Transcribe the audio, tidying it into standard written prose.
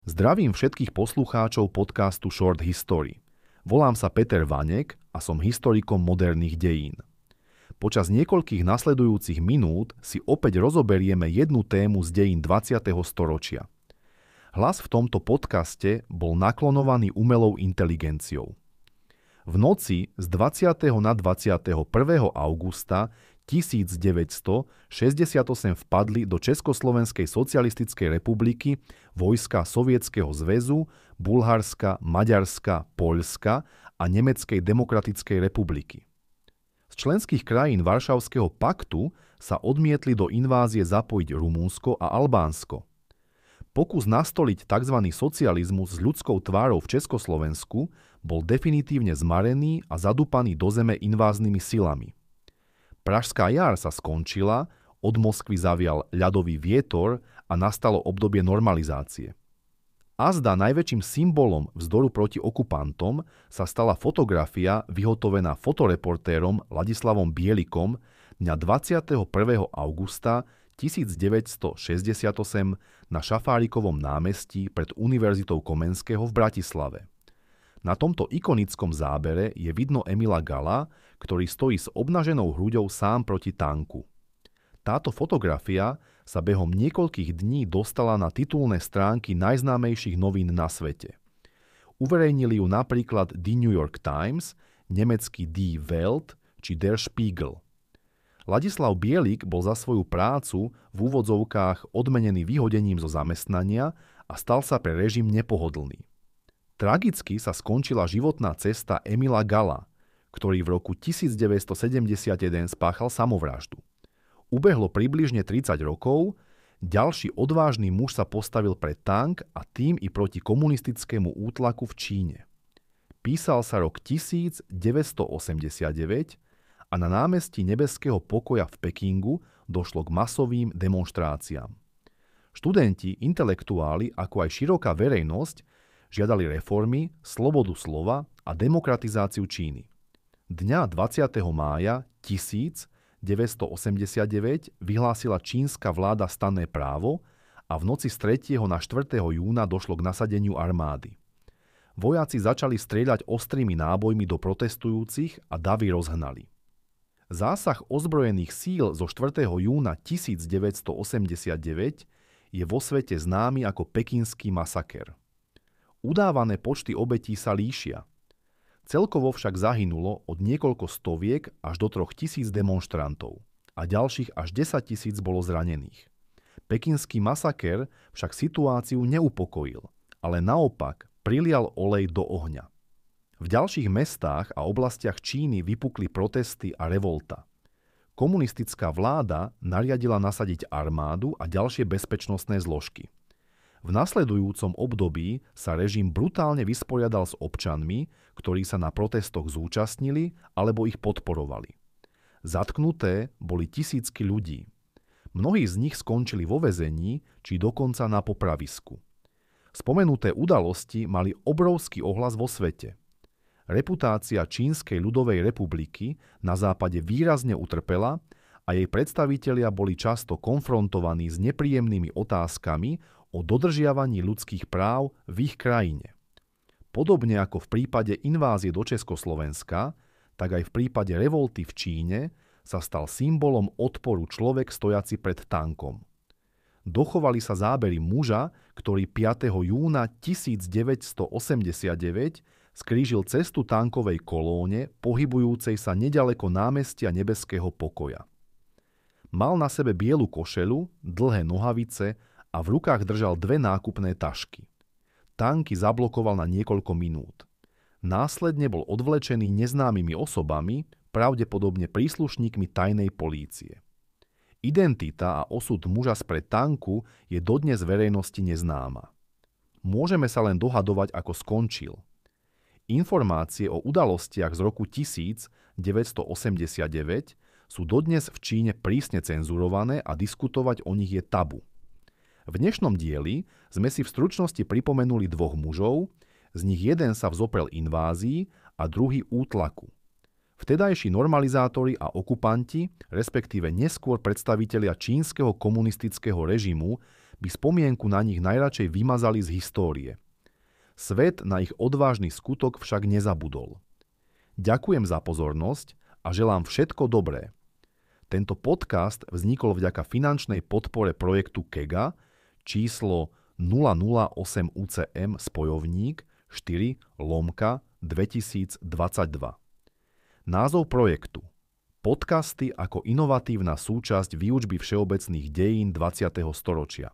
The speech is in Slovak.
Zdravím všetkých poslucháčov podcastu Short History. Volám sa Peter Vanek a som historikom moderných dejín. Počas niekoľkých nasledujúcich minút si opäť rozoberieme jednu tému z dejín 20. storočia. Hlas v tomto podcaste bol naklonovaný umelou inteligenciou. V noci z 20. na 21. augusta 1968 vpadli do Československej socialistickej republiky vojska Sovietskeho zväzu, Bulharska, Maďarska, Poľska a Nemeckej demokratickej republiky. Z členských krajín Varšavského paktu sa odmietli do invázie zapojiť Rumunsko a Albánsko. Pokus nastoliť tzv. Socializmus s ľudskou tvárou v Československu bol definitívne zmarený a zadúpaný do zeme inváznymi silami. Pražská jar sa skončila, od Moskvy zavial ľadový vietor a nastalo obdobie normalizácie. Azda najväčším symbolom vzdoru proti okupantom sa stala fotografia vyhotovená fotoreportérom Ladislavom Bielikom dňa 21. augusta 1968 na Šafárikovom námestí pred Univerzitou Komenského v Bratislave. Na tomto ikonickom zábere je vidno Emila Galla, ktorý stojí s obnaženou hruďou sám proti tanku. Táto fotografia sa behom niekoľkých dní dostala na titulné stránky najznámejších novín na svete. Uverejnili ju napríklad Die New York Times, nemecký Die Welt či Der Spiegel. Ladislav Bielik bol za svoju prácu v úvodzovkách odmenený vyhodením zo zamestnania a stal sa pre režim nepohodlný. Tragicky sa skončila životná cesta Emila Galla, ktorý v roku 1971 spáchal samovraždu. Ubehlo približne 30 rokov, ďalší odvážny muž sa postavil pred tank a tým i proti komunistickému útlaku v Číne. Písal sa rok 1989 a na námestí Nebeského pokoja v Pekingu došlo k masovým demonštráciám. Študenti, intelektuáli, ako aj široká verejnosť žiadali reformy, slobodu slova a demokratizáciu Číny. Dňa 20. mája 1989 vyhlásila čínska vláda stanné právo a v noci z 3. na 4. júna došlo k nasadeniu armády. Vojaci začali strieľať ostrými nábojmi do protestujúcich a davy rozhnali. Zásah ozbrojených síl zo 4. júna 1989 je vo svete známy ako Pekinský masaker. Udávané počty obetí sa líšia. Celkovo však zahynulo od niekoľko stoviek až do 3000 demonštrantov a ďalších až 10 000 bolo zranených. Pekinský masaker však situáciu neupokojil, ale naopak prilial olej do ohňa. V ďalších mestách a oblastiach Číny vypukli protesty a revolta. Komunistická vláda nariadila nasadiť armádu a ďalšie bezpečnostné zložky. V nasledujúcom období sa režim brutálne vysporiadal s občanmi, ktorí sa na protestoch zúčastnili alebo ich podporovali. Zatknuté boli tisícky ľudí. Mnohí z nich skončili vo väzení či dokonca na popravisku. Spomenuté udalosti mali obrovský ohlas vo svete. Reputácia Čínskej ľudovej republiky na západe výrazne utrpela a jej predstavitelia boli často konfrontovaní s nepríjemnými otázkami o dodržiavaní ľudských práv v ich krajine. Podobne ako v prípade invázie do Československa, tak aj v prípade revolty v Číne sa stal symbolom odporu človek stojaci pred tankom. Dochovali sa zábery muža, ktorý 5. júna 1989 skrížil cestu tankovej kolóne, pohybujúcej sa neďaleko námestia Nebeského pokoja. Mal na sebe bielu košeľu, dlhé nohavice a v rukách držal 2 nákupné tašky. Tanky zablokoval na niekoľko minút. Následne bol odvlečený neznámymi osobami, pravdepodobne príslušníkmi tajnej polície. Identita a osud muža spred tanku je dodnes verejnosti neznáma. Môžeme sa len dohadovať, ako skončil. Informácie o udalostiach z roku 1989 sú dodnes v Číne prísne cenzurované a diskutovať o nich je tabu. V dnešnom dieli sme si v stručnosti pripomenuli 2 mužov, z nich jeden sa vzoprel invázii a druhý útlaku. Vtedajší normalizátori a okupanti, respektíve neskôr predstavitelia čínskeho komunistického režimu, by spomienku na nich najradšej vymazali z histórie. Svet na ich odvážny skutok však nezabudol. Ďakujem za pozornosť a želám všetko dobré. Tento podcast vznikol vďaka finančnej podpore projektu KEGA číslo 008 UCM spojovník 4/2022. Názov projektu: Podcasty ako inovatívna súčasť výučby všeobecných dejín 20. storočia.